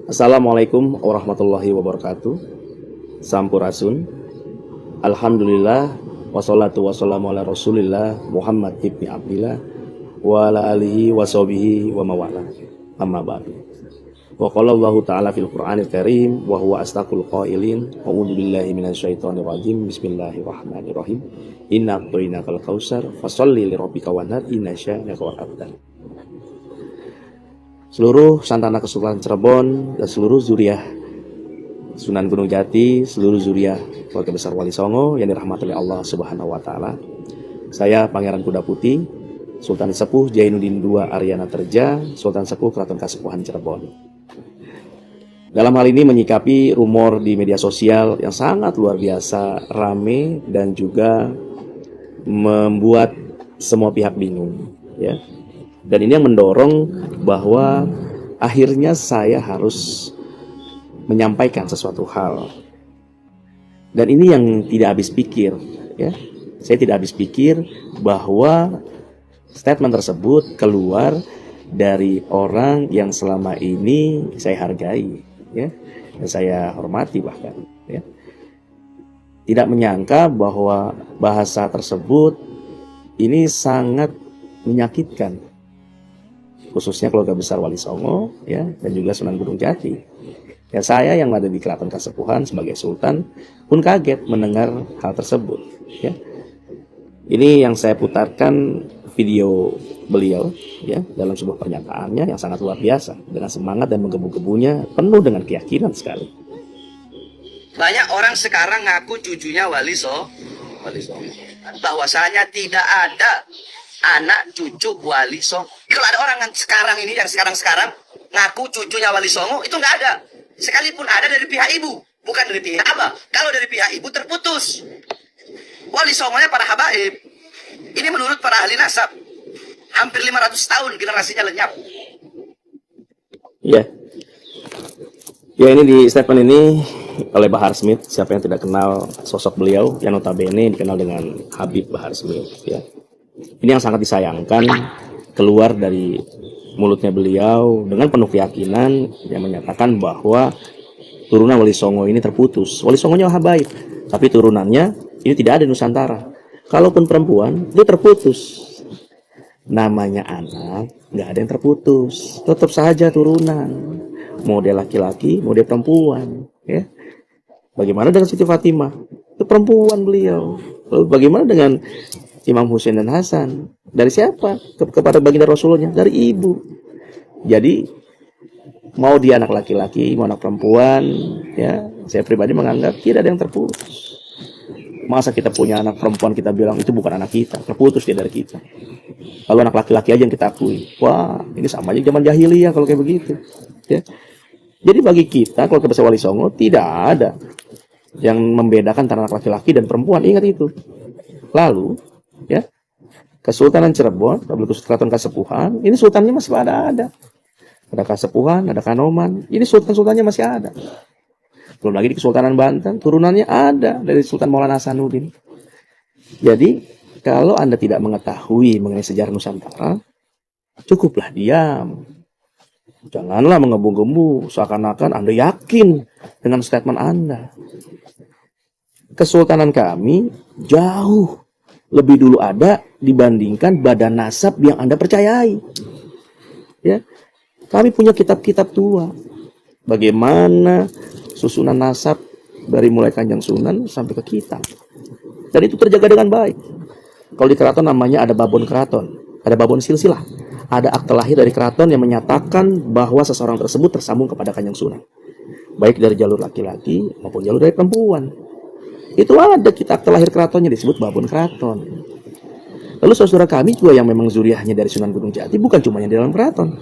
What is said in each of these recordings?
Assalamualaikum warahmatullahi wabarakatuh. Sampurasun. Alhamdulillah wassalatu wassalamu ala Rasulillah Muhammad ibni Abdillah wa ala alihi wa sahbihi wa mawala. Amma ba'du. Wa qala Allahu ta'ala fil Qur'anil Karim wa huwa astaqul qailin. A'udzu billahi minasyaitonir rajim. Bismillahirrahmanirrahim. Inna a'tainakal kautsar fasholli lirabbika wanhar inna syani'aka wal abtar. Seluruh Santana Kesultanan Cirebon dan seluruh zuriah Sunan Gunung Jati, seluruh zuriah keluarga besar Wali Songo yang dirahmati oleh Allah Subhanahu wa taala. Saya Pangeran Kuda Putih, Sultan Sepuh Jainuddin II Aryana Terja, Sultan Sepuh Keraton Kasepuhan Cirebon. Dalam hal ini menyikapi rumor di media sosial yang sangat luar biasa rame dan juga membuat semua pihak bingung, ya. Dan ini yang mendorong bahwa akhirnya saya harus menyampaikan sesuatu hal. Dan ini yang tidak habis pikir, ya. Saya tidak habis pikir bahwa statement tersebut keluar dari orang yang selama ini saya hargai, ya, dan saya hormati bahkan, ya. Tidak menyangka bahwa bahasa tersebut ini sangat menyakitkan, khususnya keluarga besar Wali Songo, ya, dan juga Sunan Gunung Jati. Ya, saya yang ada di Keraton Kasepuhan sebagai Sultan pun kaget mendengar hal tersebut, ya. Ini yang saya putarkan video beliau, ya, dalam sebuah pernyataannya yang sangat luar biasa, dengan semangat dan menggebu-gebunya, penuh dengan keyakinan sekali. Banyak orang sekarang ngaku cucunya Wali Songo, bahwasanya tidak ada anak cucu Wali Songo. Kalau ada orang yang sekarang ini, yang sekarang ngaku cucunya Wali Songo, itu nggak ada. Sekalipun ada dari pihak ibu, bukan dari pihak abah. Kalau dari pihak ibu terputus. Wali Songonya para habaib. Ini menurut para ahli nasab, hampir 500 tahun generasinya lenyap. Ya, ya, ini di statement ini oleh Bahar Smith. Siapa yang tidak kenal sosok beliau yang notabene dikenal dengan Habib Bahar Smith, ya. Ini yang sangat disayangkan keluar dari mulutnya beliau dengan penuh keyakinan yang menyatakan bahwa turunan Wali Songo ini terputus. Wali Songonya habaib, tapi turunannya ini tidak ada di Nusantara. Kalaupun perempuan, dia terputus. Namanya anak, nggak ada yang terputus. Tetap saja turunan. Mau dia laki-laki, mau dia perempuan, ya. Bagaimana dengan Siti Fatimah? Itu perempuan beliau. Lalu bagaimana dengan Imam Husain dan Hasan? Dari siapa? Kepada baginda Rasulullah? Dari ibu. Jadi mau dia anak laki-laki, mau anak perempuan, ya, saya pribadi menganggap tidak ada yang terputus. Masa kita punya anak perempuan kita bilang itu bukan anak kita, terputus dia dari kita. Lalu anak laki-laki aja yang kita akui. Wah, ini sama aja zaman jahiliyah kalau kayak begitu, ya. Jadi bagi kita kalau kepada Wali Songo tidak ada yang membedakan antara anak laki-laki dan perempuan. Ingat itu. Lalu, ya, Kesultanan Cirebon, Keraton Kasepuhan, ini sultannya masih ada. Ada Kasepuhan, ada Kanoman. Ini sultan-sultannya masih ada. Belum lagi di Kesultanan Banten, turunannya ada dari Sultan Maulana Hasanuddin. Jadi, kalau Anda tidak mengetahui mengenai sejarah Nusantara, cukuplah diam. Janganlah menggebu-gebu seakan-akan Anda yakin dengan statement Anda. Kesultanan kami jauh lebih dulu ada dibandingkan badan nasab yang Anda percayai, ya. Kami punya kitab-kitab tua. Bagaimana susunan nasab dari mulai Kanjeng Sunan sampai ke kita. Dan itu terjaga dengan baik. Kalau di keraton namanya ada babon keraton, ada babon silsilah, ada akte lahir dari keraton yang menyatakan bahwa seseorang tersebut tersambung kepada Kanjeng Sunan, baik dari jalur laki-laki maupun jalur dari perempuan. Itu ada kita akte lahir keratonnya disebut babon keraton. Lalu saudara kami juga yang memang zuriahnya dari Sunan Gunung Jati bukan cuma yang di dalam keraton,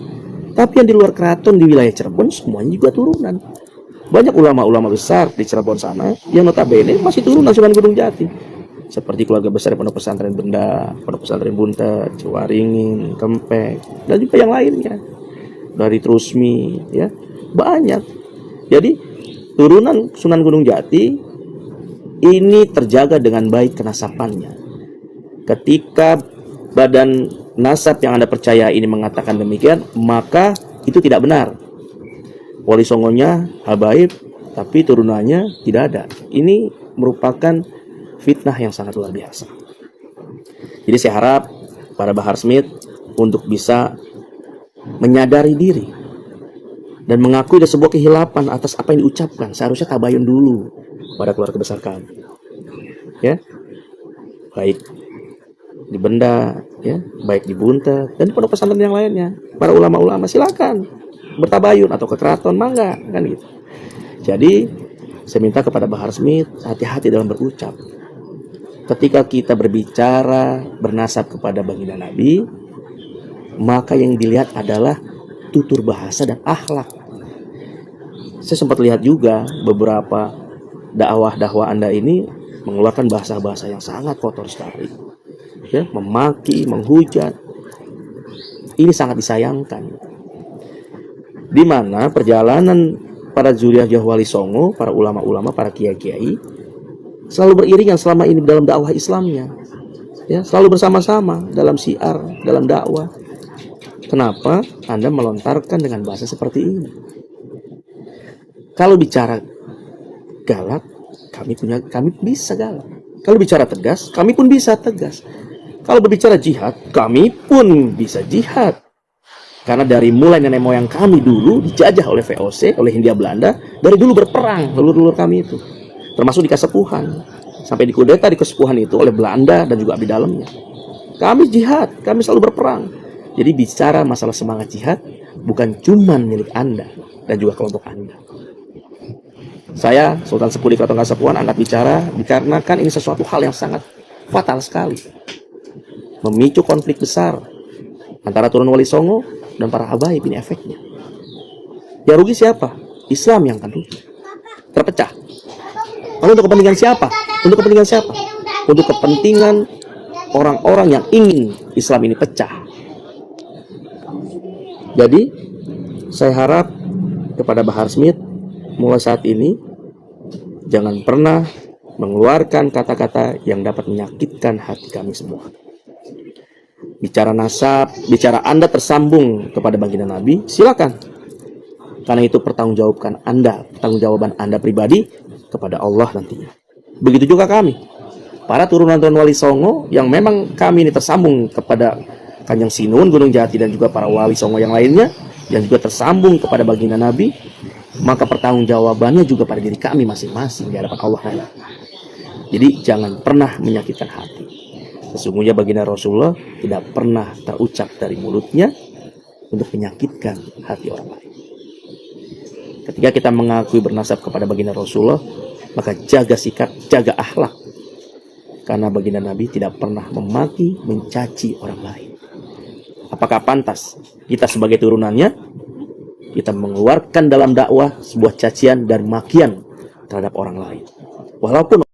tapi yang di luar keraton di wilayah Cirebon semuanya juga turunan. Banyak ulama-ulama besar di Cirebon sana yang notabene masih turunan Sunan Gunung Jati. Seperti keluarga besar Pondok Pesantren Benda, Pondok Pesantren Buntet, Ciwaringin, Kempek, dan juga yang lainnya. Dari Trusmi, ya, banyak. Jadi turunan Sunan Gunung Jati ini terjaga dengan baik kenasapannya. Ketika badan nasab yang Anda percaya ini mengatakan demikian, maka itu tidak benar. Wali Songonya habaib, tapi turunannya tidak ada. Ini merupakan fitnah yang sangat luar biasa. Jadi saya harap para Bahar Smith untuk bisa menyadari diri dan mengakui ada sebuah kehilapan atas apa yang diucapkan. Seharusnya tabayun dulu pada keluarga besar kami, ya, baik di Benda, ya, baik di Bunta dan di pondok pesantren yang lainnya. Para ulama-ulama silakan bertabayun atau ke keraton, mangga, kan gitu. Jadi saya minta kepada Bahar Smith hati-hati dalam berucap. Ketika kita berbicara bernasab kepada baginda Nabi, maka yang dilihat adalah tutur bahasa dan akhlak. Saya sempat lihat juga beberapa dakwah Anda ini mengeluarkan bahasa-bahasa yang sangat kotor sekali, ya, memaki, menghujat. Ini sangat disayangkan. Di mana perjalanan para zuriyah Wali Songo, para ulama-ulama, para kiai-kiai selalu beriringan selama ini dalam dakwah Islamnya, ya, selalu bersama-sama dalam syiar, dalam dakwah. Kenapa Anda melontarkan dengan bahasa seperti ini? Kalau bicara galak, kami bisa galak. Kalau bicara tegas, kami pun bisa tegas. Kalau berbicara jihad, kami pun bisa jihad. Karena dari mulai nenek moyang kami dulu dijajah oleh VOC, oleh Hindia Belanda, dari dulu berperang leluhur kami itu, termasuk di Kasepuhan, sampai dikudeta di Kasepuhan itu oleh Belanda dan juga abdi dalamnya. Kami jihad, kami selalu berperang. Jadi bicara masalah semangat jihad bukan cuma milik Anda dan juga kelompok Anda. Saya, Sultan Sepuh di Keraton Kasepuhan, angkat bicara dikarenakan ini sesuatu hal yang sangat fatal sekali, memicu konflik besar antara turun Wali Songo dan para habaib. Ini efeknya. Yang rugi siapa? Islam yang akan rugi, terpecah. Lalu untuk kepentingan siapa? Untuk kepentingan siapa? Untuk kepentingan orang-orang yang ingin Islam ini pecah. Jadi saya harap kepada Bahar Smith, mulai saat ini jangan pernah mengeluarkan kata-kata yang dapat menyakitkan hati kami semua. Bicara nasab, bicara Anda tersambung kepada baginda Nabi, silakan. Karena itu pertanggungjawaban Anda pribadi kepada Allah nantinya. Begitu juga kami, para turunan-turunan Wali Songo yang memang kami ini tersambung kepada Kanjeng Sinun, Gunung Jati, dan juga para Wali Songo yang lainnya yang juga tersambung kepada baginda Nabi, maka pertanggungjawabannya juga pada diri kami masing-masing di hadapan Allah nanti. Jadi jangan pernah menyakitkan hati. Sesungguhnya baginda Rasulullah tidak pernah terucap dari mulutnya untuk menyakitkan hati orang lain. Ketika kita mengakui bernasab kepada baginda Rasulullah, maka jaga sikap, jaga akhlak. Karena baginda Nabi tidak pernah memaki, mencaci orang lain. Apakah pantas kita sebagai turunannya, kita mengeluarkan dalam dakwah sebuah cacian dan makian terhadap orang lain? Walaupun